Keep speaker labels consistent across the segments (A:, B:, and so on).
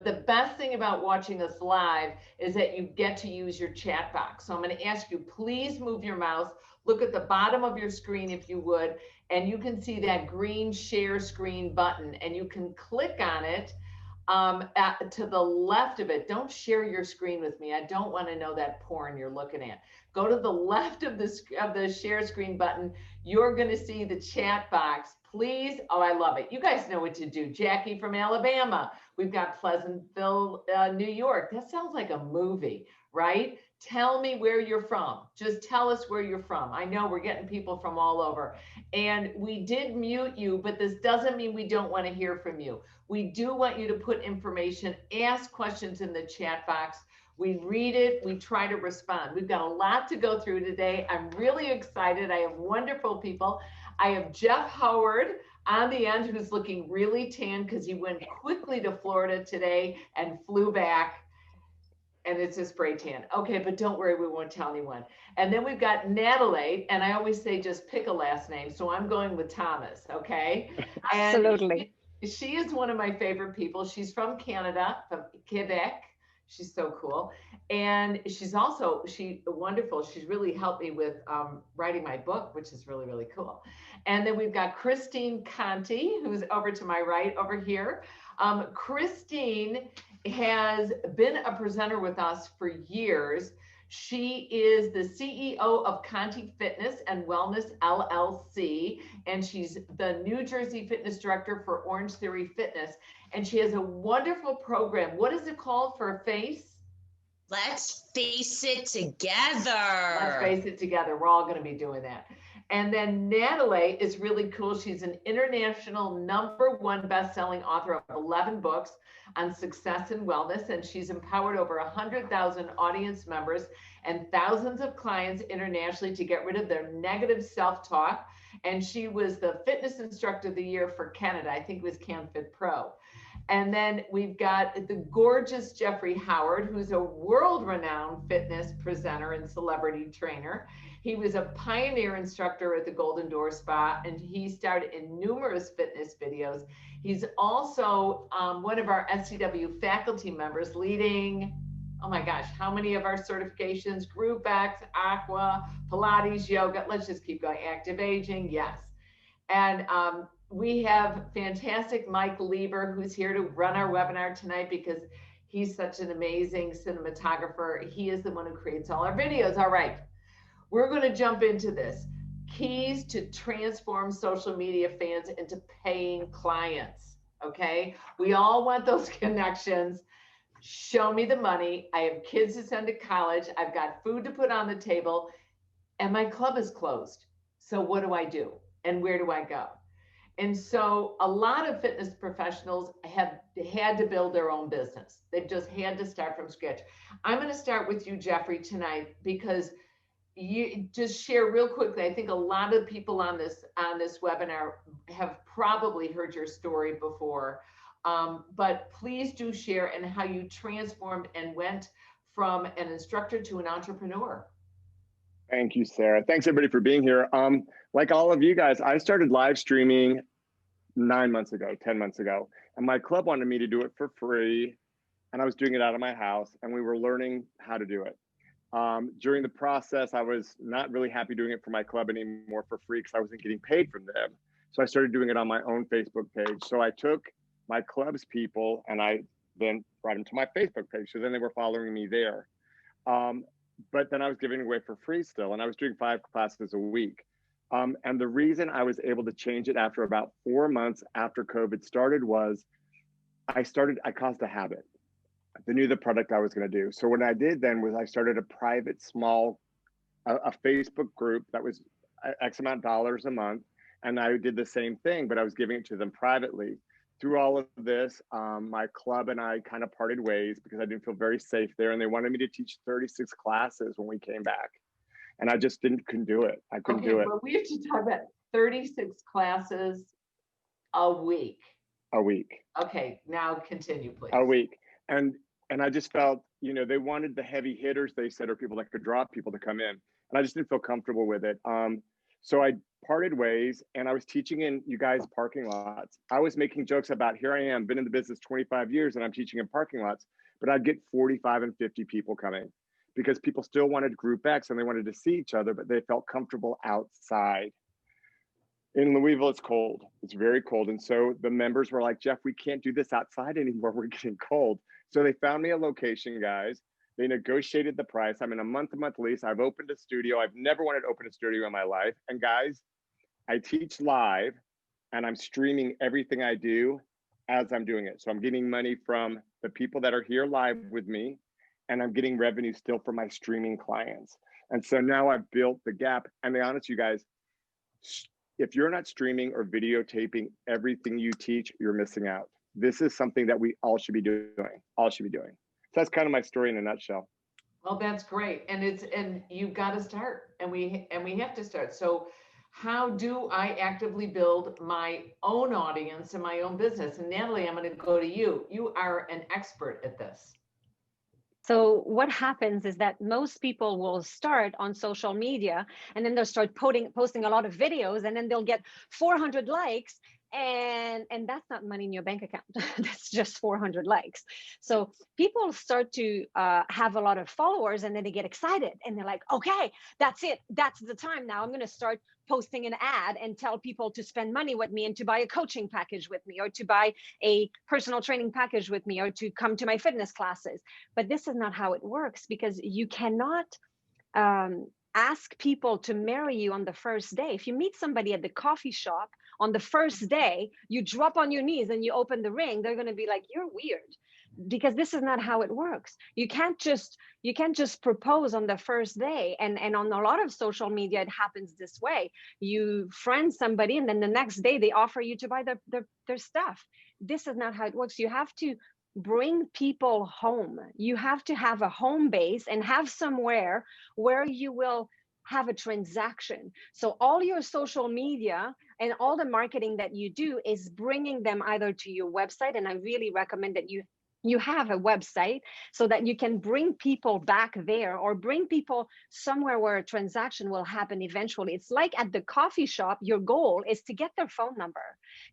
A: the best thing about watching us live is that you get to use your chat box. So I'm going to ask you, please move your mouse, look at the bottom of your screen if you would, and you can see that green share screen button, and you can click on it to the left of it. Don't share your screen with me. I don't want to know that porn you're looking at. Go to the left of the share screen button. You're going to see the chat box. Please. Oh, I love it. You guys know what to do. Jackie from Alabama. We've got Pleasantville, New York. That sounds like a movie, right? Tell me where you're from. Just tell us where you're from. I know we're getting people from all over. And we did mute you, but this doesn't mean we don't want to hear from you. We do want you to put information, ask questions in the chat box. We read it, we try to respond. We've got a lot to go through today. I'm really excited. I have wonderful people. I have Jeff Howard on the end, who's looking really tan because he went quickly to Florida today and flew back. And it's a spray tan. Okay, but don't worry, we won't tell anyone. And then we've got Nathalie, and I always say just pick a last name. So I'm going with Thomas, okay?
B: Absolutely.
A: And she is one of my favorite people. She's from Canada, from Quebec. She's so cool. And she's also, wonderful. She's really helped me with writing my book, which is really, really cool. And then we've got Christine Conti, who's over to my right over here. Christine has been a presenter with us for years. She is the CEO of Conti Fitness and Wellness LLC, and she's the New Jersey Fitness Director for Orange Theory Fitness. And she has a wonderful program. What is it called for a face?
C: Let's Face It Together.
A: Let's Face It Together. We're all going to be doing that. And then Nathalie is really cool. She's an international #1 best-selling author of 11 books on success and wellness, and she's empowered over 100,000 audience members and thousands of clients internationally to get rid of their negative self-talk. And she was the Fitness Instructor of the Year for Canada. I think it was CanFit Pro. And then we've got the gorgeous Jeffrey Howard, who's a world-renowned fitness presenter and celebrity trainer. He was a pioneer instructor at the Golden Door Spa, and he starred in numerous fitness videos. He's also one of our SCW faculty members, leading, oh my gosh, how many of our certifications? Group X, Aqua, Pilates, Yoga, let's just keep going. Active Aging, yes. And we have fantastic Mike Lieber, who's here to run our webinar tonight because he's such an amazing cinematographer. He is the one who creates all our videos. All right, we're going to jump into this. Keys to transform social media fans into paying clients, okay? We all want those connections. Show me the money. I have kids to send to college. I've got food to put on the table, and my club is closed. So what do I do? And where do I go? And so a lot of fitness professionals have had to build their own business. They've just had to start from scratch. I'm going to start with you, Jeffrey, tonight, because you just share real quickly. I think a lot of people on this webinar have probably heard your story before, but please do share and how you transformed and went from an instructor to an entrepreneur.
D: Thank you, Sarah. Thanks everybody for being here. Like all of you guys, I started live streaming 9 months ago, 10 months ago, and my club wanted me to do it for free, and I was doing it out of my house, and we were learning how to do it. During the process, I was not really happy doing it for my club anymore for free because I wasn't getting paid from them. So I started doing it on my own Facebook page. So I took my club's people and I then brought them to my Facebook page. So then they were following me there. But then I was giving away for free still, and I was doing 5 classes a week. And the reason I was able to change it after about 4 months after COVID started was I caused a habit. I knew the product I was going to do. So what I did then was I started a private, small, a Facebook group that was X amount of dollars a month. And I did the same thing, but I was giving it to them privately. Through all of this, my club and I kind of parted ways because I didn't feel very safe there. And they wanted me to teach 36 classes when we came back. And I just couldn't do it. I couldn't do it.
A: But we have to talk about 36 classes a week.
D: A week.
A: Okay, now continue, please.
D: A week. And I just felt, they wanted the heavy hitters, they said, or people that could drop people to come in. And I just didn't feel comfortable with it. So I parted ways, and I was teaching in you guys' parking lots. I was making jokes about, here I am, been in the business 25 years and I'm teaching in parking lots, but I'd get 45 and 50 people coming because people still wanted group X and they wanted to see each other, but they felt comfortable outside. In Louisville, it's cold. It's very cold. And so the members were like, Jeff, we can't do this outside anymore. We're getting cold. So they found me a location, guys. They negotiated the price. I'm in a month-to-month lease. I've opened a studio. I've never wanted to open a studio in my life. And guys, I teach live and I'm streaming everything I do as I'm doing it. So I'm getting money from the people that are here live with me, and I'm getting revenue still from my streaming clients. And so now I've built the gap. And to be honest, you guys, if you're not streaming or videotaping everything you teach, you're missing out. This is something that we all should be doing. All should be doing. So that's kind of my story in a nutshell.
A: Well, that's great. And you've got to start, and we have to start. So how do I actively build my own audience and my own business? And Nathalie, I'm going to go to you. You are an expert at this.
B: So what happens is that most people will start on social media, and then they'll start posting a lot of videos, and then they'll get 400 likes, and that's not money in your bank account. That's just 400 likes. So people start to have a lot of followers, and then they get excited, and they're like, okay, that's it. That's the time now. I'm going to start posting an ad and tell people to spend money with me and to buy a coaching package with me, or to buy a personal training package with me, or to come to my fitness classes. But this is not how it works, because you cannot ask people to marry you on the first day. If you meet somebody at the coffee shop on the first day, you drop on your knees and you open the ring, they're going to be like, you're weird, because this is not how it works. You can't just propose on the first day. And on a lot of social media, it happens this way. You friend somebody, and then the next day they offer you to buy their stuff. This is not how it works. You have to bring people home. You have to have a home base and have somewhere where you will have a transaction. So all your social media and all the marketing that you do is bringing them either to your website, and I really recommend that you have a website so that you can bring people back there, or bring people somewhere where a transaction will happen eventually. It's like at the coffee shop, your goal is to get their phone number,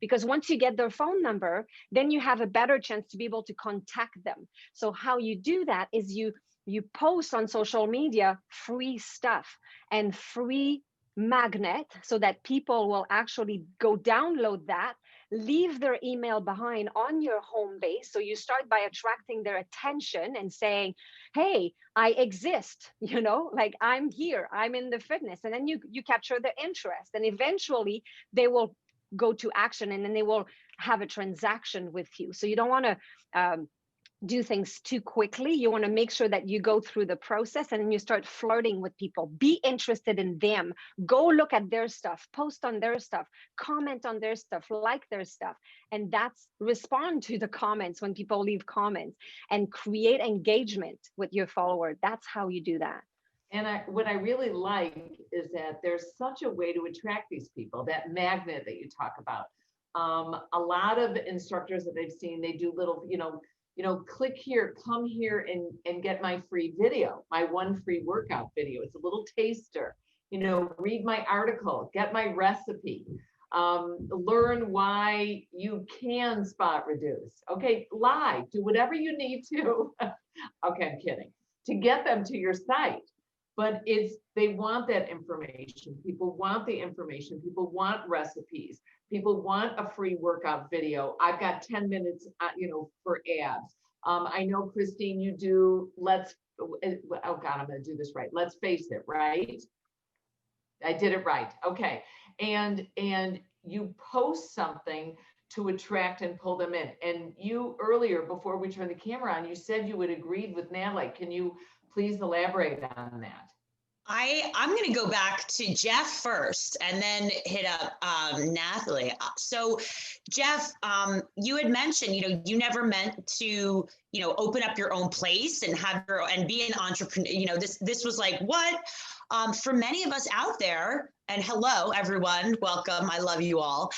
B: because once you get their phone number, then you have a better chance to be able to contact them. So how you do that is you post on social media free stuff and free magnet, so that people will actually go download that, leave their email behind on your home base. So you start by attracting their attention and saying, hey, I exist, like I'm here, I'm in the fitness. And then you capture their interest, and eventually they will go to action, and then they will have a transaction with you. So you don't want to do things too quickly. You want to make sure that you go through the process, and then you start flirting with people. Be interested in them. Go look at their stuff, post on their stuff, comment on their stuff, like their stuff. And that's respond to the comments when people leave comments, and create engagement with your follower. That's how you do that.
A: And what I really like is that there's such a way to attract these people, that magnet that you talk about. A lot of instructors that I've seen, they do little, click here, come here and get my free video, my one free workout video. It's a little taster, read my article, get my recipe, learn why you can spot reduce. Okay, lie, do whatever you need to. Okay, I'm kidding. To get them to your site. But they want that information. People want the information. People want recipes. People want a free workout video. I've got 10 minutes, for abs. I know, Christine, you do, oh God, I'm going to do this right. Let's face it, right? I did it right. Okay. And you post something to attract and pull them in. And you earlier, before we turned the camera on, you said you had agreed with Nathalie. Can you please elaborate on that?
C: I'm going to go back to Jeff first and then hit up Nathalie. So Jeff, you had mentioned, you never meant to, open up your own place and be an entrepreneur. This was like, what? For many of us out there, and hello, everyone, welcome. I love you all.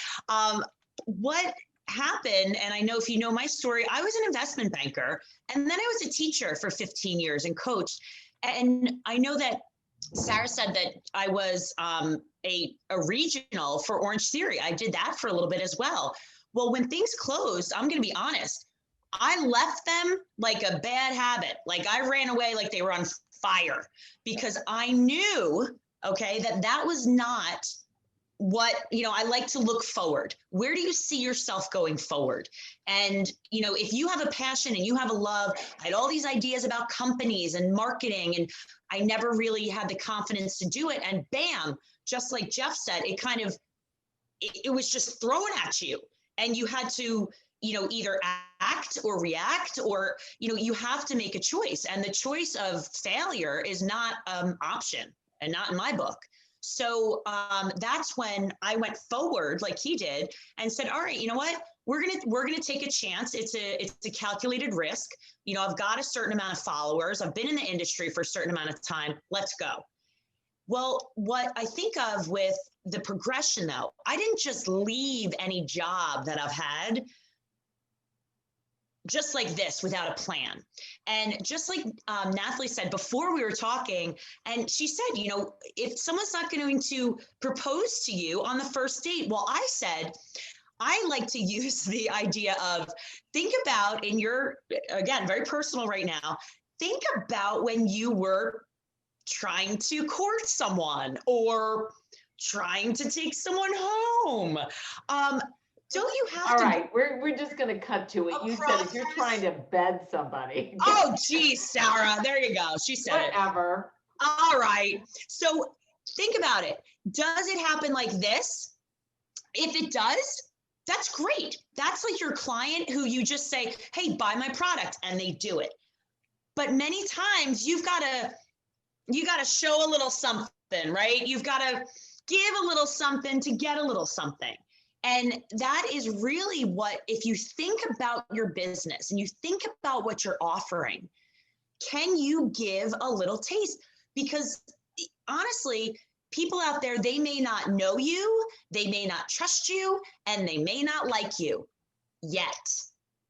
C: What happened, and I know if you know my story, I was an investment banker, and then I was a teacher for 15 years and coached. And I know that Sarah said that I was a regional for Orange Theory. I did that for a little bit as well. Well, when things closed, I'm going to be honest, I left them like a bad habit. Like I ran away like they were on fire because I knew, okay, that was not what, I like to look forward. Where do you see yourself going forward? And, if you have a passion and you have a love, I had all these ideas about companies and marketing, and I never really had the confidence to do it. And bam, just like Jeff said, it was just thrown at you, and you had to, either act or react, or, you have to make a choice. And the choice of failure is not an option, and not in my book. So that's when I went forward like he did and said, all right, you know what? We're gonna take a chance. It's a calculated risk. I've got a certain amount of followers. I've been in the industry for a certain amount of time. Let's go. Well, what I think of with the progression though, I didn't just leave any job that I've had just like this without a plan. And just like Nathalie said before we were talking, and she said, if someone's not going to propose to you on the first date, well, I said, I like to use the idea of think about again, very personal right now, think about when you were trying to court someone or trying to take someone home. Don't you have
A: All
C: to?
A: right, we're just going to cut to it. You said if you're trying to bed somebody.
C: Oh, geez, Sarah, there you go. She said
A: Whatever.
C: it. All right. So think about it. Does it happen like this? If it does, that's great. That's like your client who you just say, hey, buy my product, and they do it. But many times you got to show a little something, right? You've got to give a little something to get a little something. And that is really what, if you think about your business and you think about what you're offering, can you give a little taste? Because honestly, people out there, they may not know you, they may not trust you, and they may not like you yet.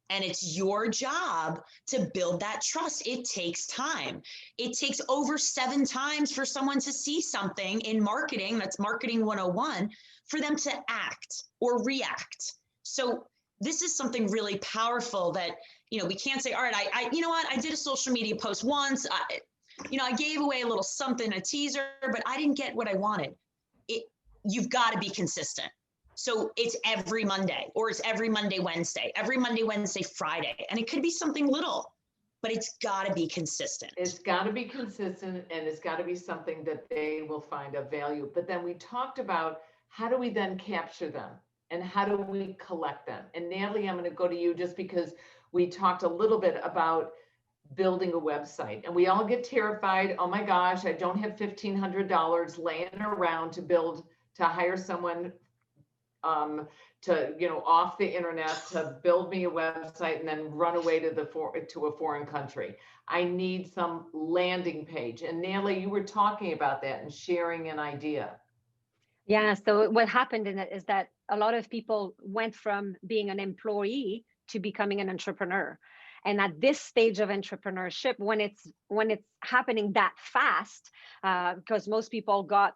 C: And it's your job to build that trust. It takes time. It takes over 7 times for someone to see something in marketing, that's marketing 101, for them to act or react. So this is something really powerful that, we can't say, all right, I you know what, I did a social media post once, I gave away a little something, a teaser, but I didn't get what I wanted. You've got to be consistent. So it's every Monday, or it's every Monday, Wednesday, Friday. And it could be something little, but it's got to be consistent.
A: It's got to be consistent, and it's got to be something that they will find of value. But then we talked about how do we then capture them, and how do we collect them? And Nathalie, I'm going to go to you just because we talked a little bit about building a website, and we all get terrified. Oh my gosh, I don't have $1,500 laying around to hire someone to, off the internet to build me a website and then run away to a foreign country. I need some landing page. And Nathalie, you were talking about that and sharing an idea.
B: Yeah. So what happened in it is that a lot of people went from being an employee to becoming an entrepreneur. And at this stage of entrepreneurship, when it's happening that fast, because most people got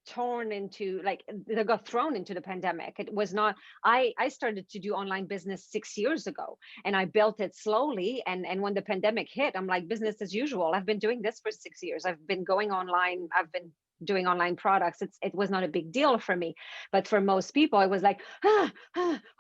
B: thrown into the pandemic. It was not, I started to do online business 6 years ago, and I built it slowly. And when the pandemic hit, I'm like, business as usual. I've been doing this for 6 years. I've been going online. I've been doing online products. It was not a big deal for me. But for most people, it was like,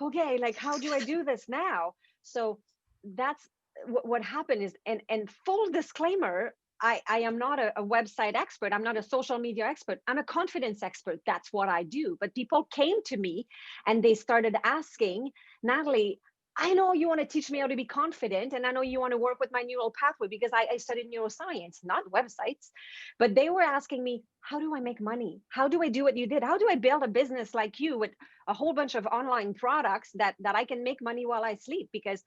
B: okay, like, how do I do this now? So that's what happened is, and full disclaimer, I am not a website expert. I'm not a social media expert. I'm a confidence expert. That's what I do. But people came to me and they started asking, Nathalie, I know you want to teach me how to be confident, and I know you want to work with my neural pathway, because I studied neuroscience, not websites. But they were asking me, how do I make money? How do I do what you did? How do I build a business like you with a whole bunch of online products that I can make money while I sleep? Because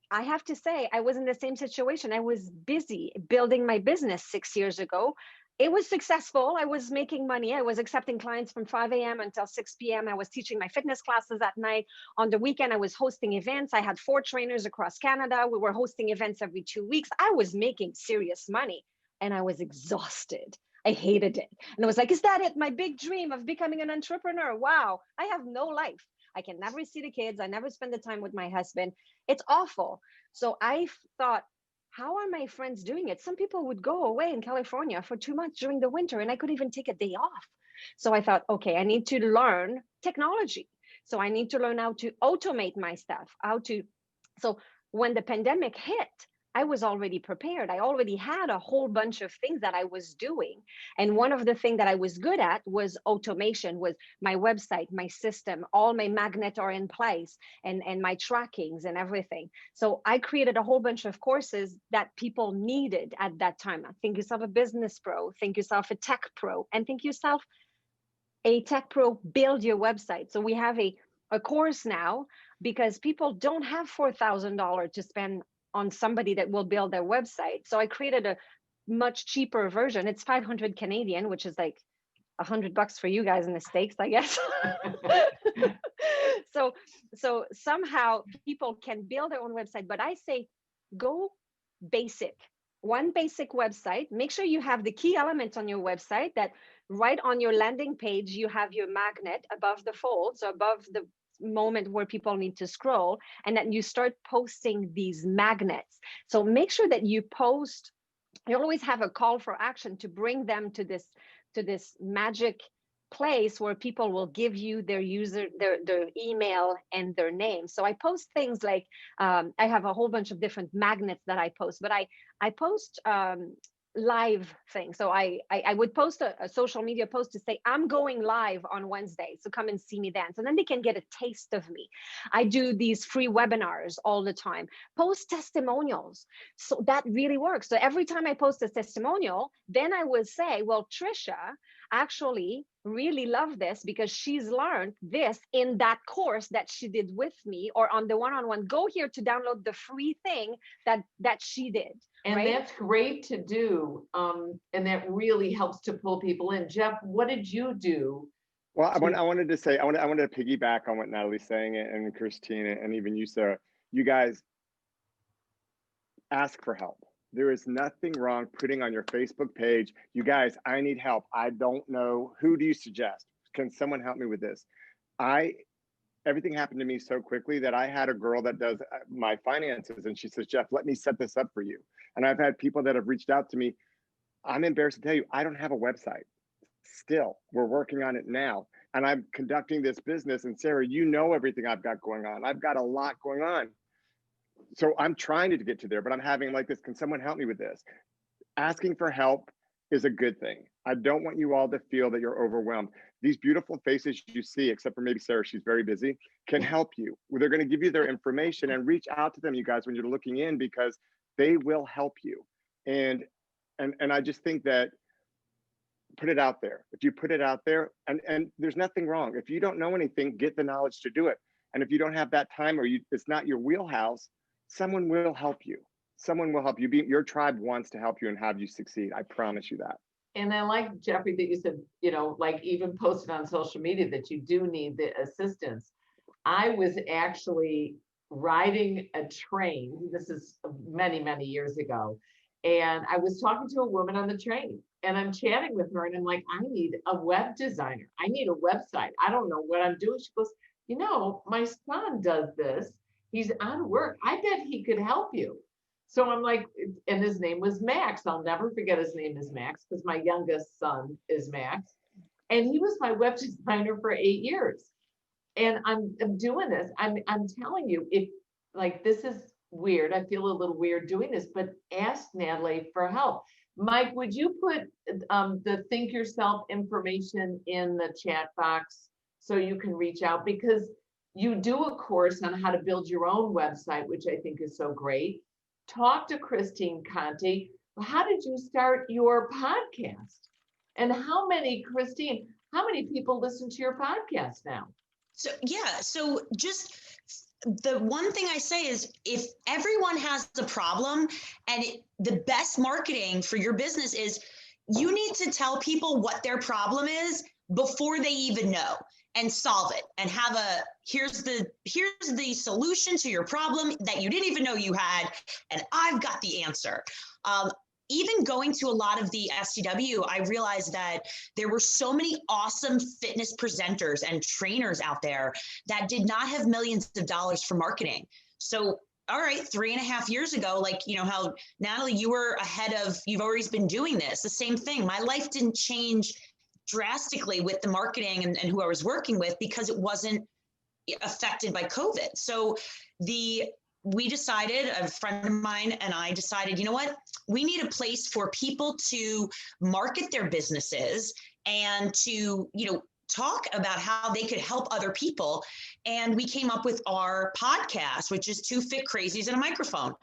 B: I have to say, I was in the same situation. I was busy building my business 6 years ago. It was successful. I was making money. I was accepting clients from 5 a.m. until 6 p.m. I was teaching my fitness classes at night. On the weekend, I was hosting events. I had 4 trainers across Canada. We were hosting events every 2 weeks. I was making serious money, and I was exhausted. I hated it. And I was like, is that it? My big dream of becoming an entrepreneur. Wow, I have no life. I can never see the kids. I never spend the time with my husband. It's awful. So I thought, how are my friends doing it? Some people would go away in California for 2 months during the winter, and I couldn't even take a day off. So I thought, okay, I need to learn technology. So I need to learn how to automate my stuff, so when the pandemic hit, I was already prepared. I already had a whole bunch of things that I was doing. And one of the things that I was good at was automation, was my website, my system, all my magnets are in place, and my trackings and everything. So I created a whole bunch of courses that people needed at that time. Think yourself a business pro, think yourself a tech pro, and think yourself a tech pro, build your website. So we have a course now because people don't have $4,000 to spend on somebody that will build their website. So I created a much cheaper version. It's 500 Canadian, which is like $100 for you guys in the States, I guess. So somehow people can build their own website, but I say, go basic. One basic website. Make sure you have the key elements on your website, that right on your landing page, you have your magnet above the fold, so above the moment where people need to scroll, and then you start posting these magnets. So make sure that you post, you always have a call for action to bring them to this magic place where people will give you their email and their name. So I post things like, I have a whole bunch of different magnets that I post, but I post live things. So I would post a social media post to say, I'm going live on Wednesday, so come and see me then. So then they can get a taste of me. I do these free webinars all the time, post testimonials. So that really works. So every time I post a testimonial, then I will say, well, Trisha actually really love this because she's learned this in that course that she did with me, or on the one-on-one. Go here to download the free thing that she did.
A: And
B: right?
A: that's great to do. And that really helps to pull people in. Jeff, what did you do?
D: Well, I wanted to say, I wanted to piggyback on what Natalie's saying, and Christine, and even you, Sarah. You guys ask for help. There is nothing wrong putting on your Facebook page, you guys, I need help. I don't know. Who do you suggest? Can someone help me with this? Everything happened to me so quickly that I had a girl that does my finances, and she says, Jeff, let me set this up for you. And I've had people that have reached out to me. I'm embarrassed to tell you, I don't have a website. Still, we're working on it now. And I'm conducting this business. And Sarah, you know everything I've got going on. I've got a lot going on. So I'm trying to get to there, but I'm having like this, can someone help me with this? Asking for help is a good thing. I don't want you all to feel that you're overwhelmed. These beautiful faces you see, except for maybe Sarah, she's very busy, can help you. They're going to give you their information, and reach out to them, you guys, when you're looking in, because they will help you. And I just think that put it out there. If you put it out there, and there's nothing wrong. If you don't know anything, get the knowledge to do it. And if you don't have that time, or it's not your wheelhouse, someone will help you. Someone will help you. Your tribe wants to help you and have you succeed. I promise you that.
A: And I like, Jeffrey, that you said, like even posted on social media that you do need the assistance. I was actually riding a train. This is many, many years ago. And I was talking to a woman on the train, and I'm chatting with her, and I'm like, I need a web designer. I need a website. I don't know what I'm doing. She goes, my son does this. He's on work. I bet he could help you. So I'm like, and his name was Max. I'll never forget his name is Max, because my youngest son is Max. And he was my web designer for 8 years. And I'm doing this. I'm telling you, if like, this is weird. I feel a little weird doing this, but ask Nathalie for help. Mike, would you put the Think Yourself information in the chat box so you can reach out? Because you do a course on how to build your own website, which I think is so great. Talk to Christine Conti. How did you start your podcast? And Christine, how many people listen to your podcast now?
C: So just the one thing I say is, if everyone has a problem, and the best marketing for your business is, you need to tell people what their problem is before they even know, and solve it, and have here's the solution to your problem that you didn't even know you had, and I've got the answer. even going to a lot of the SCW, I realized that there were so many awesome fitness presenters and trainers out there that did not have millions of dollars for marketing. So, all right, 3.5 years ago, like, you know, how Nathalie, you were ahead of, you've always been doing this, the same thing. My life didn't change drastically with the marketing and who I was working with because it wasn't affected by COVID. So we decided, a friend of mine and I decided, you know what, we need a place for people to market their businesses and to, you know, talk about how they could help other people. And we came up with our podcast, which is Two Fit Crazies and a Microphone.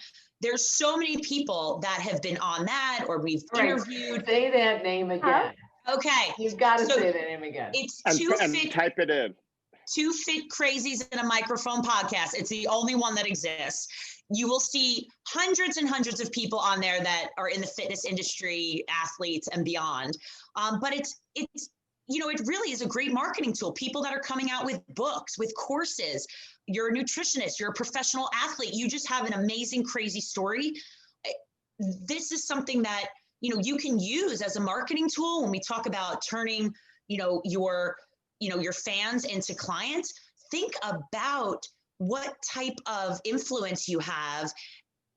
C: There's so many people that have been on that, or we've interviewed.
A: Say that name again.
C: Okay.
A: You've got to say that name again.
C: It's
D: and type it in.
C: Two Fit Crazies and a Microphone podcast. It's the only one that exists. You will see hundreds and hundreds of people on there that are in the fitness industry, athletes and beyond. But it's you know, it really is a great marketing tool. People that are coming out with books, with courses. You're a nutritionist, you're a professional athlete. You just have an amazing, crazy story. This is something that, you know, you can use as a marketing tool when we talk about turning, you know, your fans into clients. Think about what type of influence you have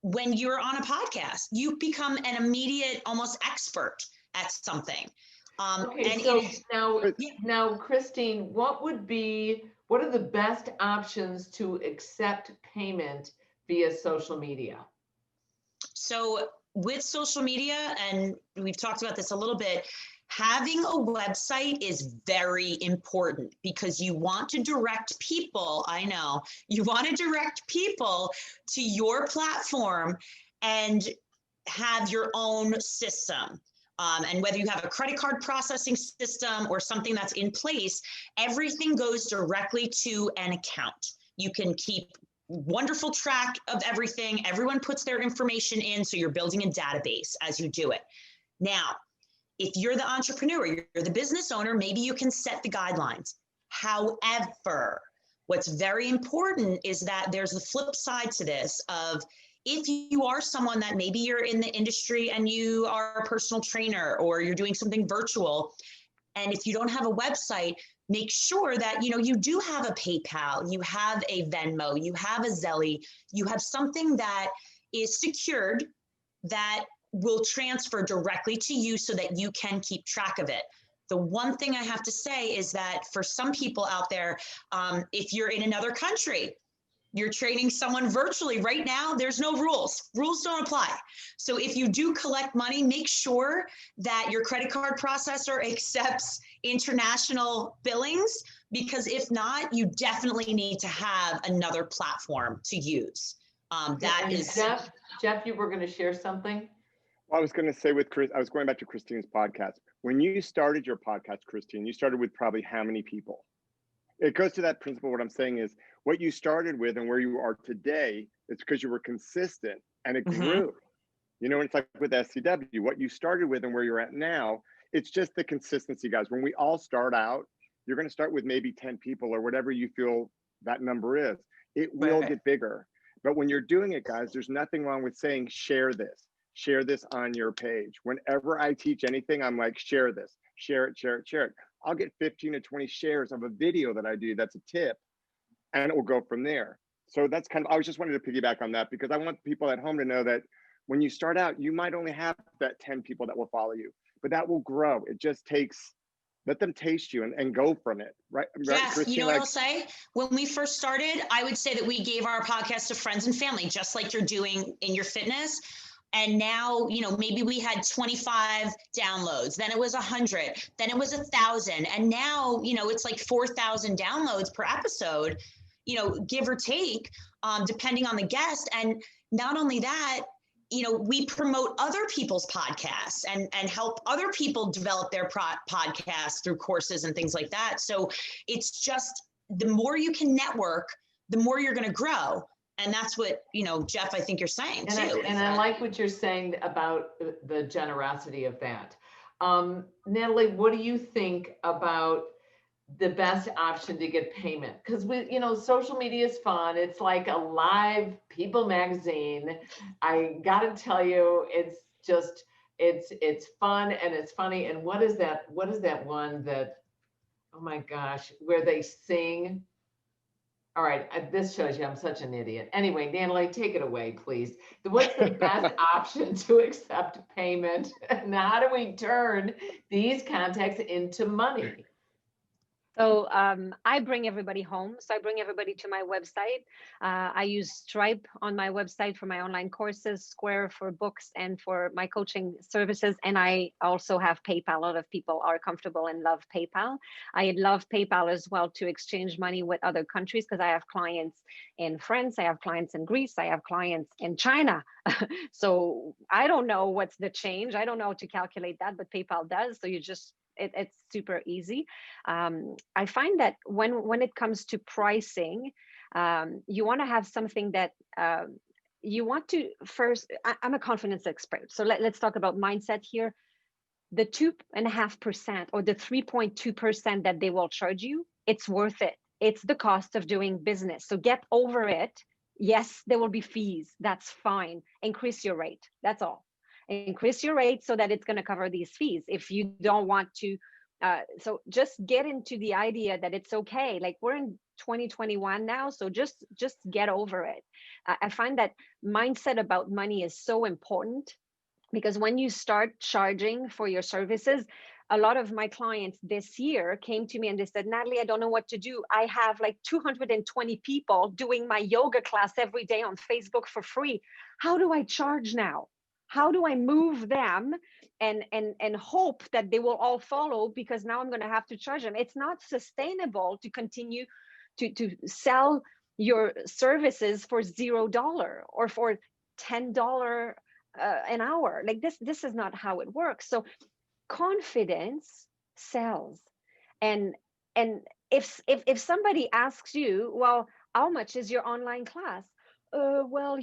C: when you're on a podcast. You become an immediate, almost expert at something.
A: Okay, so now, Christine, what are the best options to accept payment via social media?
C: So with social media, and we've talked about this a little bit, having a website is very important because you want to direct people. I know you want to direct people to your platform and have your own system. And whether you have a credit card processing system or something that's in place, everything goes directly to an account. You can keep wonderful track of everything. Everyone puts their information in, so you're building a database as you do it. Now, if you're the entrepreneur, you're the business owner, maybe you can set the guidelines. However, what's very important is that there's the flip side to this of, if you are someone that maybe you're in the industry and you are a personal trainer or you're doing something virtual, and if you don't have a website, make sure that, you know, you do have a PayPal, you have a Venmo, you have a Zelle, you have something that is secured that will transfer directly to you so that you can keep track of it. The one thing I have to say is that for some people out there, if you're in another country, you're training someone virtually right now, there's no rules. Rules don't apply. So if you do collect money, make sure that your credit card processor accepts international billings, because if not, you definitely need to have another platform to use.
A: Jeff, you were going to share something?
D: Well, I was going to say with Chris, I was going back to Christine's podcast. When you started your podcast, Christine, you started with probably how many people? It goes to that principle. What I'm saying is, what you started with and where you are today, it's because you were consistent and it grew. You know, it's like with SCW, what you started with and where you're at now, it's just the consistency, guys. When we all start out, you're going to start with maybe 10 people or whatever you feel that number is. It will get bigger. But when you're doing it, guys, there's nothing wrong with saying, share this on your page. Whenever I teach anything, I'm like, share this, share it, share it, share it. I'll get 15 to 20 shares of a video that I do. That's a tip. And it will go from there. So that's kind of, I was just wanting to piggyback on that because I want people at home to know that when you start out, you might only have that 10 people that will follow you, but that will grow. It just takes, let them taste you and go from it, right?
C: Yes,
D: Christine,
C: you know what I'll say? When we first started, I would say that we gave our podcast to friends and family, just like you're doing in your fitness. And now, you know, maybe we had 25 downloads, then it was 100, then it was 1,000. And now, you know, it's like 4,000 downloads per episode, you know, give or take, depending on the guest. And not only that, you know, we promote other people's podcasts and help other people develop their podcasts through courses and things like that. So it's just, the more you can network, the more you're going to grow. And that's what, you know, Jeff, I think you're saying too.
A: I like what you're saying about the generosity of that. Nathalie, what do you think about the best option to get payment? Because you know, social media is fun. It's like a live People magazine. I got to tell you, it's just It's fun and it's funny. And what is that one that, oh my gosh, where they sing? All right, this shows you I'm such an idiot. Anyway, Nathalie, take it away, please. What's the best option to accept payment? And how do we turn these contacts into money?
B: So I bring everybody home. So I bring everybody to my website. I use Stripe on my website for my online courses, Square for books and for my coaching services. And I also have PayPal. A lot of people are comfortable and love PayPal. I love PayPal as well to exchange money with other countries because I have clients in France, I have clients in Greece, I have clients in China. So I don't know what's the change. I don't know how to calculate that, but PayPal does. So you just it's super easy. I find that when it comes to pricing, you want to have something that you want to first. I'm a confidence expert, so let's talk about mindset here. The 2.5% or the 3.2% that they will charge you, it's worth it. It's the cost of doing business. So get over it. Yes, there will be fees. That's fine. Increase your rate. That's all. Increase your rate so that it's going to cover these fees. If you don't want to, so just get into the idea that it's okay. Like we're in 2021 now, so just get over it. I find that mindset about money is so important because when you start charging for your services, a lot of my clients this year came to me and they said, Nathalie, I don't know what to do. I have like 220 people doing my yoga class every day on Facebook for free. How do I charge now? How do I move them and hope that they will all follow, because now I'm going to have to charge them? It's not sustainable to continue to sell your services for $0 or for $10 an hour. Like this is not how it works. So confidence sells. And if somebody asks you, well, how much is your online class? Well,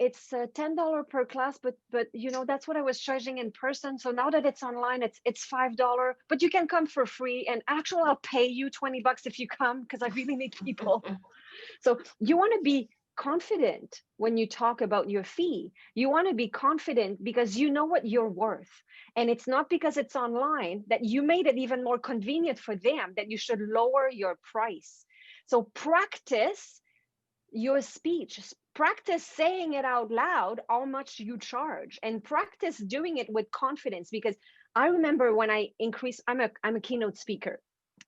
B: it's $10 per class, but that's what I was charging in person. So now that it's online, it's $5, but you can come for free. And actually, I'll pay you $20 if you come because I really need people. So you want to be confident when you talk about your fee. You want to be confident because you know what you're worth. And it's not because it's online that you made it even more convenient for them that you should lower your price. So practice your speech, practice saying it out loud, how much you charge, and practice doing it with confidence. Because I remember when I increased, I'm a keynote speaker.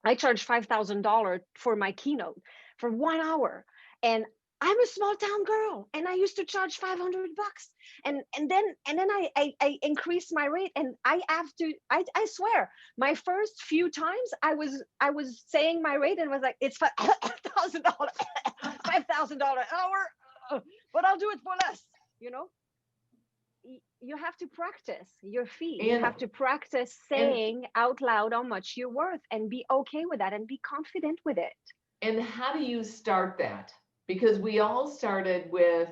B: I charge $5,000 for my keynote for 1 hour. And I'm a small town girl and I used to charge $500. And then I increased my rate, and I swear my first few times I was saying my rate and was like, it's $5,000, $5,000 an hour, but I'll do it for less, You have to practice your fee. You have to practice saying out loud how much you're worth and be okay with that and be confident with it.
A: And how do you start that? Because we all started with,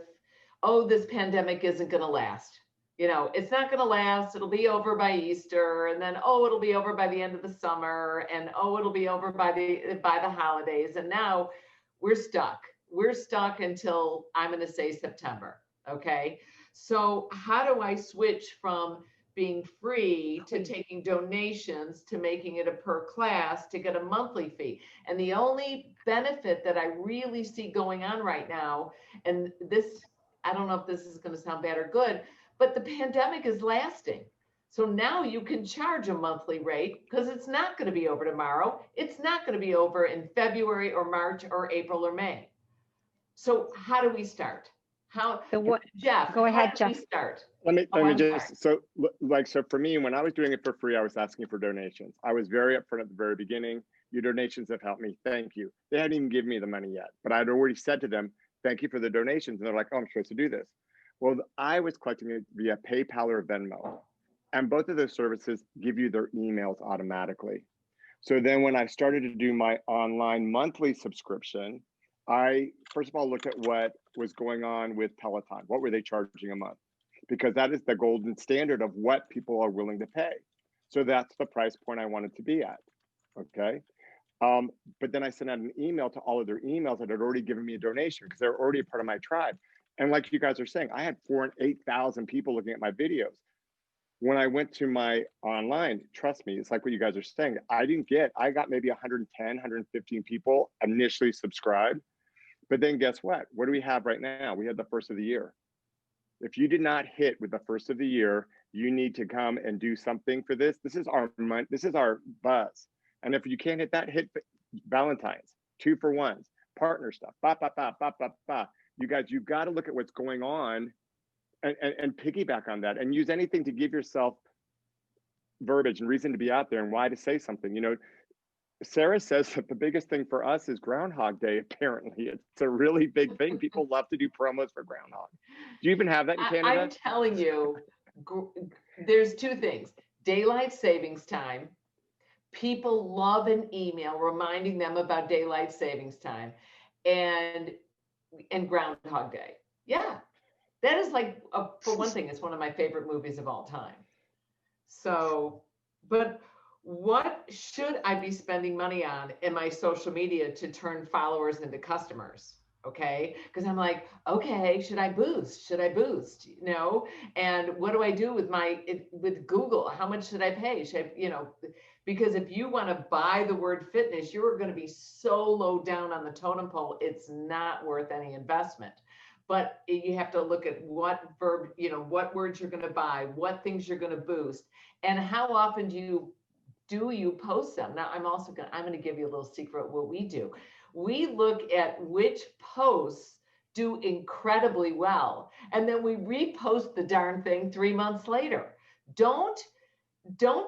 A: oh, this pandemic isn't going to last. It's not going to last. It'll be over by Easter. And then, oh, it'll be over by the end of the summer. And, oh, it'll be over by the holidays. And now we're stuck. We're stuck until, I'm going to say, September. Okay. So how do I switch from being free to taking donations to making it a per class to get a monthly fee? And the only benefit that I really see going on right now, and this, I don't know if this is going to sound bad or good, but the pandemic is lasting. So now you can charge a monthly rate because it's not going to be over tomorrow. It's not going to be over in February or March or April or May. So how do we start? Jeff,
B: go ahead,
A: how do
B: Jeff.
A: we start?
D: Let me just, so for me, when I was doing it for free, I was asking for donations. I was very upfront at the very beginning. Your donations have helped me. Thank you. They hadn't even given me the money yet, but I'd already said to them, thank you for the donations. And they're like, oh, I'm supposed to do this. Well, I was collecting it via PayPal or Venmo. And both of those services give you their emails automatically. So then when I started to do my online monthly subscription, I, first of all, looked at what was going on with Peloton. What were they charging a month? Because that is the golden standard of what people are willing to pay. So that's the price point I wanted to be at, okay? But then I sent out an email to all of their emails that had already given me a donation because they're already a part of my tribe. And like you guys are saying, I had 4,000 and 8,000 people looking at my videos. When I went to my online, trust me, it's like what you guys are saying. I got maybe 110, 115 people initially subscribed. But then guess what? What do we have right now? We have the first of the year. If you did not hit with the first of the year, you need to come and do something for this. This is our month. This is our buzz. And if you can't hit that, hit Valentine's, 2-for-1s, partner stuff, You guys, you've got to look at what's going on and piggyback on that and use anything to give yourself verbiage and reason to be out there and why to say something. You know, Sara says that the biggest thing for us is Groundhog Day. Apparently, it's a really big thing. People love to do promos for Groundhog. Do you even have that in Canada?
A: I'm telling you, there's two things: daylight savings time. People love an email reminding them about daylight savings time, and Groundhog Day. Yeah, that is like for one thing, it's one of my favorite movies of all time. So, but what should I be spending money on in my social media to turn followers into customers? Okay. Because I'm like, okay, should I boost? You know, and what do I do with Google? How much should I pay? Because if you want to buy the word fitness, you're going to be so low down on the totem pole, it's not worth any investment. But you have to look at what what words you're going to buy, what things you're going to boost, and how often do you post them. Now, I'm going to give you a little secret what we do. We look at which posts do incredibly well, and then we repost the darn thing 3 months later. Don't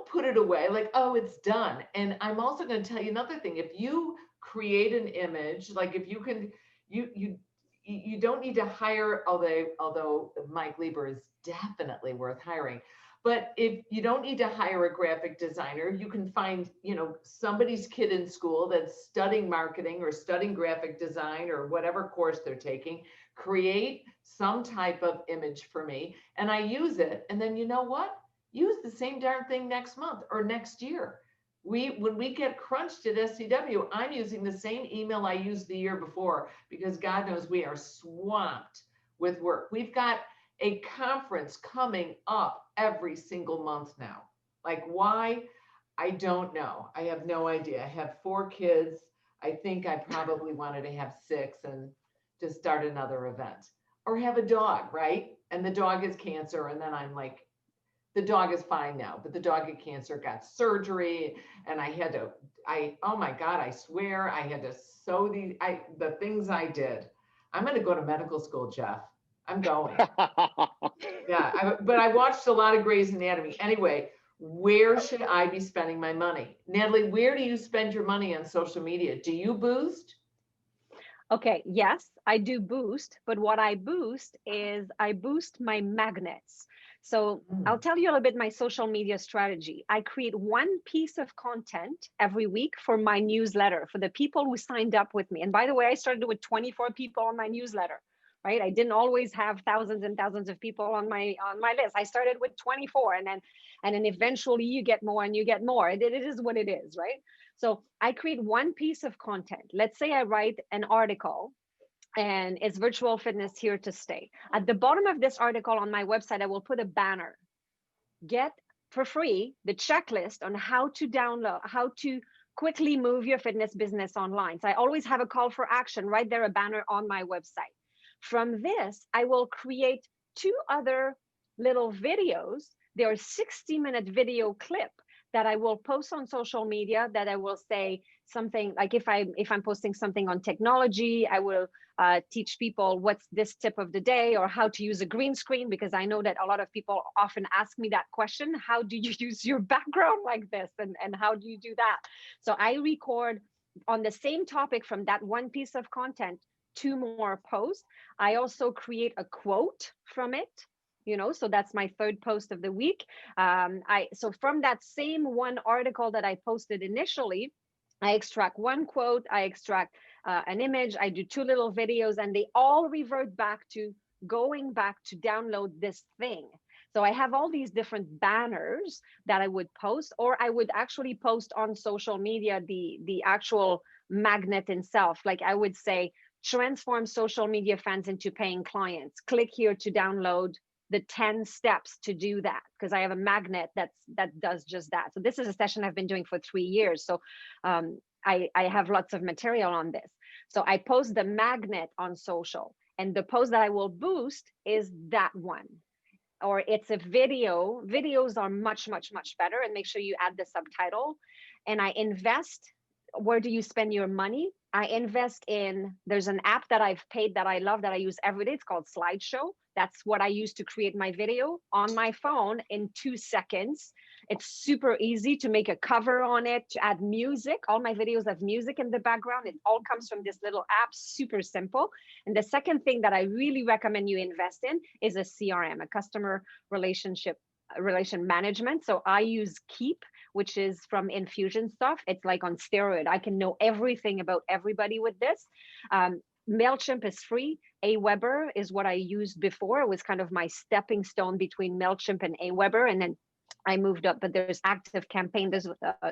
A: put it away like, oh, it's done. And I'm also going to tell you another thing. If you create an image, like if you can, you don't need to hire, although Mike Lieber is definitely worth hiring. But if you don't need to hire a graphic designer, you can find, somebody's kid in school that's studying marketing or studying graphic design or whatever course they're taking, create some type of image for me, and I use it. And then you know what? Use the same darn thing next month or next year. When we get crunched at SCW, I'm using the same email I used the year before because God knows we are swamped with work. We've got a conference coming up every single month now. Like why? I don't know. I have no idea. I have 4 kids. I think I probably wanted to have 6 and to start another event or have a dog, right? And the dog has cancer. And then I'm like, the dog is fine now, but the dog had cancer, got surgery. And oh my God, I swear I had to sew the things I did. I'm going to go to medical school, Jeff. I'm going. Yeah, but I watched a lot of Grey's Anatomy. Anyway, where should I be spending my money? Nathalie, where do you spend your money on social media? Do you boost?
B: Okay, yes, I do boost, but what I boost is I boost my magnets. So I'll tell you a little bit my social media strategy. I create one piece of content every week for my newsletter, for the people who signed up with me. And by the way, I started with 24 people on my newsletter. Right? I didn't always have thousands and thousands of people on my list. I started with 24, and then eventually you get more and you get more. It is what it is, right? So I create one piece of content. Let's say I write an article, and it's virtual fitness here to stay. At the bottom of this article on my website, I will put a banner. Get for free the checklist on how to quickly move your fitness business online. So I always have a call for action right there, a banner on my website. From this, I will create 2 other little videos. They are 60-minute video clip that I will post on social media, that I will say something like, if I'm posting something on technology, I will teach people what's this tip of the day or how to use a green screen, because I know that a lot of people often ask me that question. How do you use your background like this? And how do you do that? So I record on the same topic from that one piece of content 2 more posts. I also create a quote from it, so that's my 3rd post of the week. So from that same one article that I posted initially, I extract one quote, I extract an image, I do 2 little videos, and they all revert back to going back to download this thing. So I have all these different banners that I would post, or I would actually post on social media the actual magnet itself. Like I would say, transform social media fans into paying clients. Click here to download the 10 steps to do that, because I have a magnet that does just that. So this is a session I've been doing for 3 years. So I have lots of material on this. So I post the magnet on social, and the post that I will boost is that one. Or it's a video. Videos are much, much, much better, and make sure you add the subtitle. And I invest. Where do you spend your money? I invest in, there's an app that I've paid that I love, that I use every day. It's called Slideshow. That's what I use to create my video on my phone in 2 seconds. It's super easy to make a cover on it, to add music. All my videos have music in the background. It all comes from this little app, super simple. And the second thing that I really recommend you invest in is a CRM, a customer relation management. So I use Keep, which is from Infusionsoft. It's like on steroid. I can know everything about everybody with this. MailChimp is free. Aweber is what I used before. It was kind of my stepping stone between MailChimp and Aweber. And then I moved up, but there's Active Campaign. There's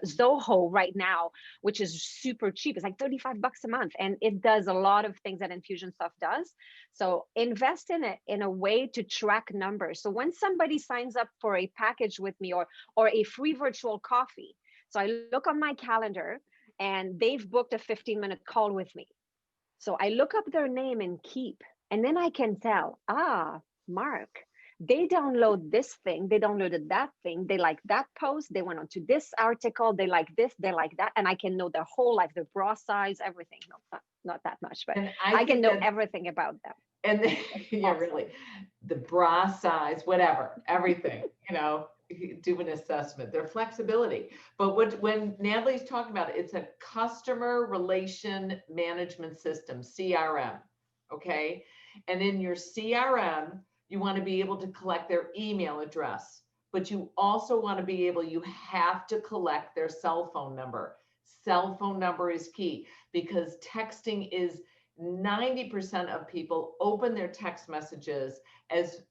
B: Zoho right now, which is super cheap. It's like $35 a month, and it does a lot of things that Infusionsoft does. So invest in it in a way to track numbers. So when somebody signs up for a package with me, or a free virtual coffee, so I look on my calendar and they've booked a 15-minute call with me. So I look up their name and Keep, and then I can tell, Mark, they download this thing, they downloaded that thing, they like that post, they went on to this article, they like this, they like that, and I can know their whole life, their bra size, everything. No, not that much, but I can know everything about them.
A: And then, yeah, awesome. Really, the bra size, whatever, everything, do an assessment, their flexibility. But when Nathalie's talking about it, it's a customer relation management system, CRM, okay? And in your CRM, you want to be able to collect their email address, but you also want to be able, you have to collect their cell phone number. Cell phone number is key, because texting is 90% of people open their text messages as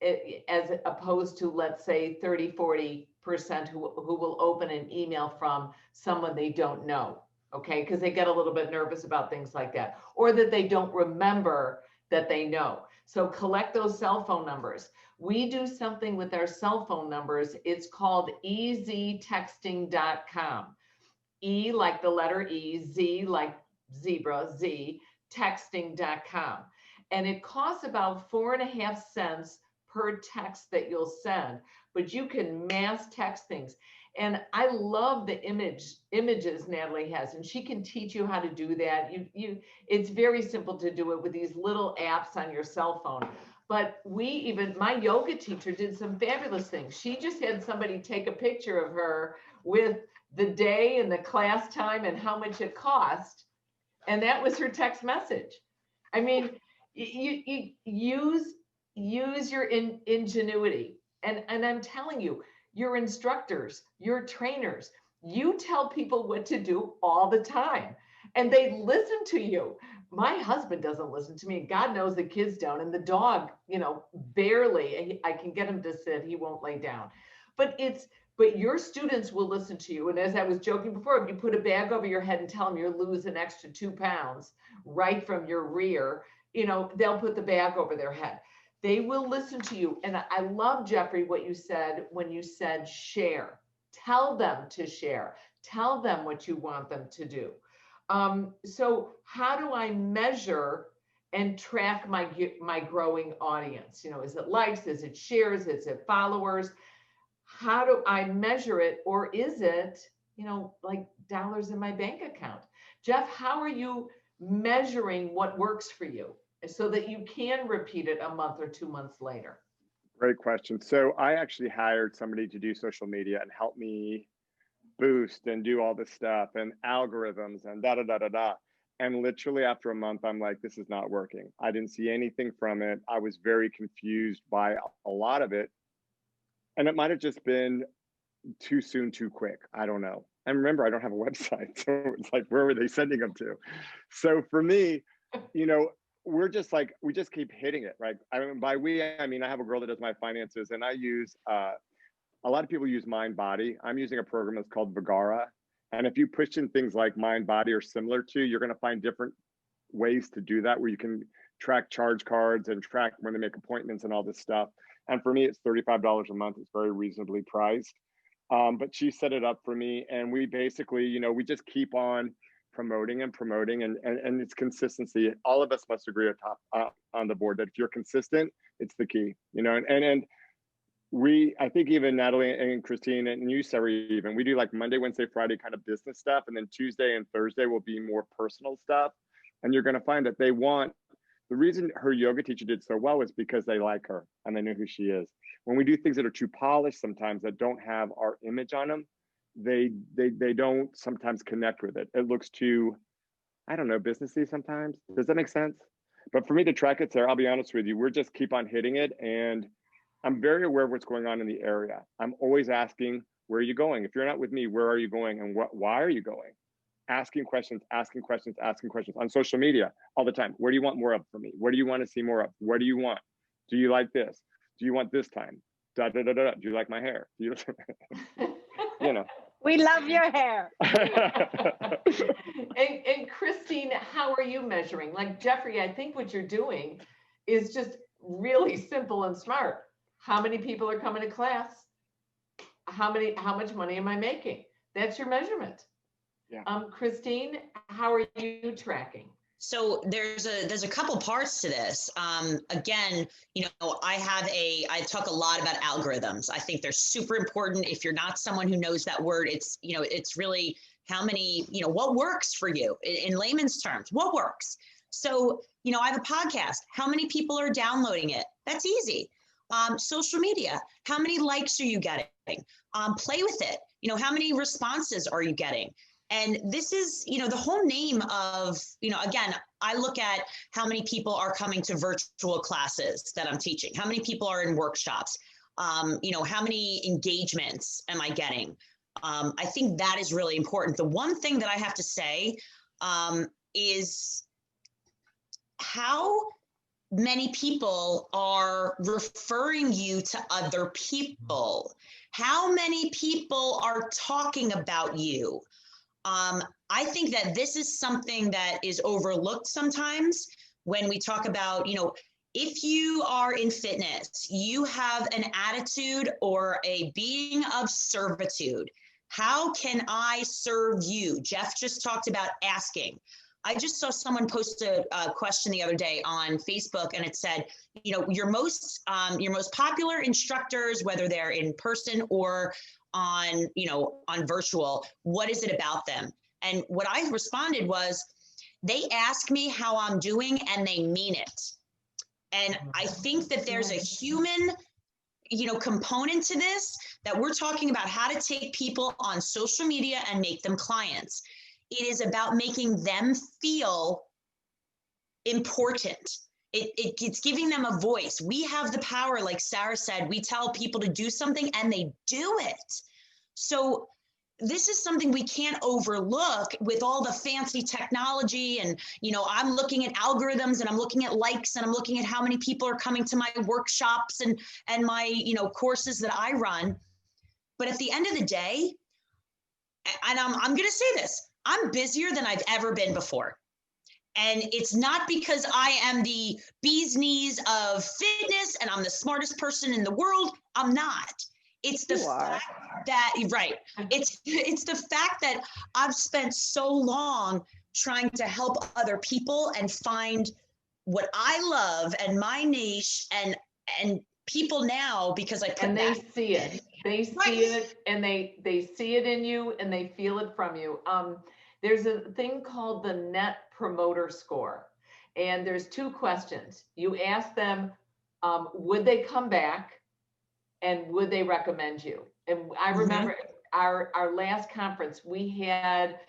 A: opposed to, let's say, 30-40% who will open an email from someone they don't know, okay? Because they get a little bit nervous about things like that, or that they don't remember that they know. So collect those cell phone numbers. We do something with our cell phone numbers. It's called eztexting.com. E like the letter E, Z like zebra, Z, texting.com. And it costs about 4.5 cents per text that you'll send, but you can mass text things. And I love the images Nathalie has, and she can teach you how to do that. It's very simple to do it with these little apps on your cell phone. But my yoga teacher did some fabulous things. She just had somebody take a picture of her with the day and the class time and how much it cost. And that was her text message. I mean, you use your ingenuity. And I'm telling you, your instructors, your trainers, you tell people what to do all the time, and they listen to you. My husband doesn't listen to me. God knows the kids don't. And the dog, barely, I can get him to sit, he won't lay down. But your students will listen to you. And as I was joking before, if you put a bag over your head and tell them you're losing an extra 2 pounds right from your rear, they'll put the bag over their head. They will listen to you. And I love, Jeffrey, what you said when you said share. Tell them to share. Tell them what you want them to do. So how do I measure and track my growing audience? Is it likes? Is it shares? Is it followers? How do I measure it? Or is it, like dollars in my bank account? Jeff, how are you measuring what works for you so that you can repeat it a month or 2 months later?
D: Great question. So I actually hired somebody to do social media and help me boost and do all this stuff and algorithms and da-da-da-da-da. And literally after a month, I'm like, this is not working. I didn't see anything from it. I was very confused by a lot of it. And it might have just been too soon, too quick. I don't know. And remember, I don't have a website. So it's like, where were they sending them to? So for me, we're just like, we just keep hitting it, right? I mean, by we, I mean, I have a girl that does my finances, and I use, a lot of people use Mind Body. I'm using a program that's called Vigara. And if you push in things like Mind Body or similar to, you're going to find different ways to do that, where you can track charge cards and track when they make appointments and all this stuff. And for me, it's $35 a month. It's very reasonably priced. But she set it up for me, and we basically, we just keep on promoting and promoting, and it's consistency. All of us must agree on the board that if you're consistent, it's the key, and I think even Nathalie and Christine and you, Sarah, even, we do like Monday, Wednesday, Friday kind of business stuff. And then Tuesday and Thursday will be more personal stuff. And you're going to find that the reason her yoga teacher did so well is because they like her and they know who she is. When we do things that are too polished sometimes, that don't have our image on them, they don't sometimes connect with it. It looks too, I don't know, businessy sometimes. Does that make sense? But for me to track it, Sarah, I'll be honest with you, we're just keep on hitting it. And I'm very aware of what's going on in the area. I'm always asking, where are you going? If you're not with me, where are you going? And why are you going? Asking questions on social media all the time. Where do you want more of from me? Where do you want to see more of? What do you want? Do you like this? Do you want this time? Da, da, da, da, da. Do you like my hair? Do you,
B: We love your hair.
A: And Christine, how are you measuring? Like Jeffrey, I think what you're doing is just really simple and smart. How many people are coming to class? How much money am I making? That's your measurement.
D: Yeah.
A: Christine, how are you tracking?
C: So there's a couple parts to this. Again, I talk a lot about algorithms. I think they're super important. If you're not someone who knows that word, it's really how many, what works for you in layman's terms, what works. So, I have a podcast. How many people are downloading it? That's easy. Social media, how many likes are you getting? Play with it. How many responses are you getting? And this is, the whole name of, again, I look at how many people are coming to virtual classes that I'm teaching. How many people are in workshops? How many engagements am I getting? I think that is really important. The one thing that I have to say is how many people are referring you to other people. How many people are talking about you? I think that this is something that is overlooked sometimes when we talk about, if you are in fitness, you have an attitude or a being of servitude. How can I serve you? Jeff just talked about asking. I just saw someone post a question the other day on Facebook, and it said, your most popular instructors, whether they're in person or on virtual, what is it about them? And what I responded was, they ask me how I'm doing and they mean it. And I think that there's a human, component to this, that we're talking about how to take people on social media and make them clients. It is about making them feel important. It's giving them a voice. We have the power, like Sara said, we tell people to do something and they do it. So this is something we can't overlook with all the fancy technology. And, I'm looking at algorithms and I'm looking at likes and I'm looking at how many people are coming to my workshops and my, courses that I run. But at the end of the day, and I'm going to say this, I'm busier than I've ever been before. And it's not because I am the bee's knees of fitness and I'm the smartest person in the world. I'm not. It's the fact that, right. It's the fact that I've spent so long trying to help other people and find what I love and my niche and people now, because I put
A: and they see it. They see
C: Right.
A: it and they see it in you and they feel it from you. There's a thing called the Net Promoter Score. And there's two questions. You ask them, would they come back and would they recommend you? And I remember our last conference, we had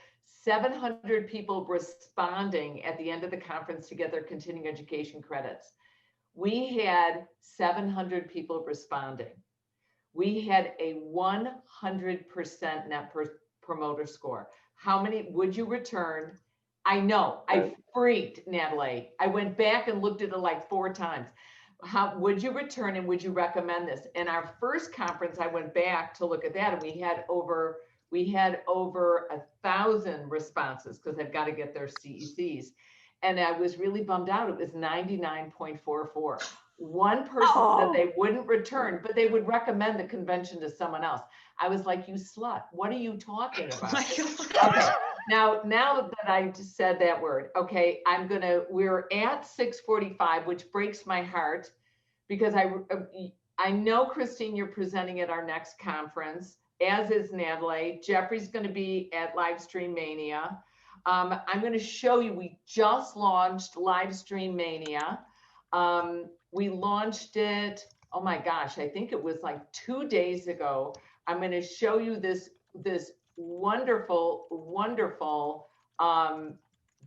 A: 700 people responding at the end of the conference to get their continuing education credits. We had 700 people responding. We had a 100% Net Promoter Score. How many would you return? I know, I freaked, Nathalie. I went back and looked at it like 4 times. How would you return and would you recommend this? In our first conference, I went back to look at that and we had over 1,000 responses because they've got to get their CECs. And I was really bummed out. It was 99.44. one person that they wouldn't return, but they would recommend the convention to someone else. I was like, you slut, what are you talking
C: Oh
A: about?
C: my God.
A: Okay, now that I just said that word, okay, we're at 6:45, which breaks my heart because I know, Christine, you're presenting at our next conference, as is Nathalie. Jeffrey's going to be at Livestream Mania. I'm going to show you, we just launched Livestream Mania. We launched it, oh my gosh, I think it was like 2 days ago. I'm going to show you this wonderful, wonderful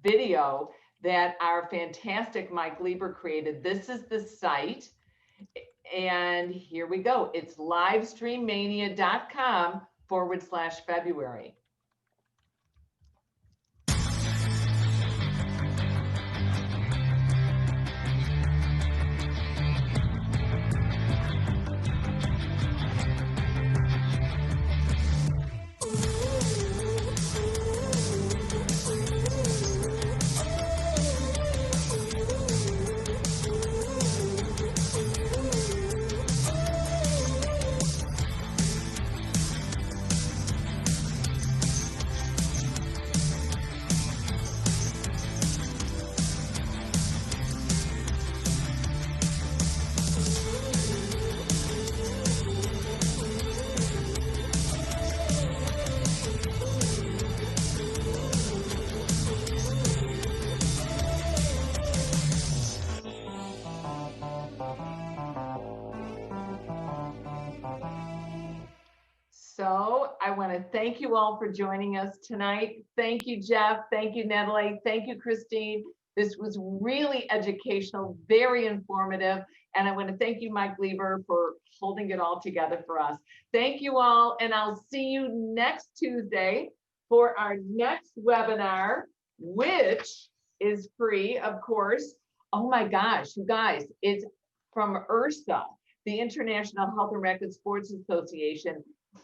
A: video that our fantastic Mike Lieber created. This is the site. And here we go. It's livestreammania.com/February. So I want to thank you all for joining us tonight. Thank you, Jeff. Thank you, Nathalie. Thank you, Christine. This was really educational, very informative. And I want to thank you, Mike Lieber, for holding it all together for us. Thank you all. And I'll see you next Tuesday for our next webinar, which is free, of course. Oh my gosh, you guys, it's from IHRSA, the International Health and Racquet Sports Association.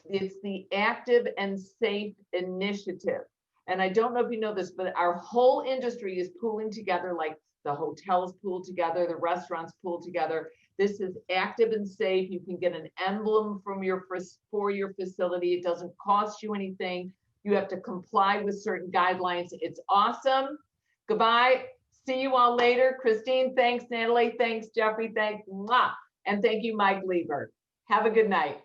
A: It's the Active and Safe Initiative. And I don't know if you know this, but our whole industry is pooling together, like the hotels pool together, the restaurants pool together. This is active and safe. You can get an emblem for your facility. It doesn't cost you anything. You have to comply with certain guidelines. It's awesome. Goodbye. See you all later. Christine, thanks. Nathalie, thanks. Jeffrey, thanks. Mwah. And thank you, Mike Lieber. Have a good night.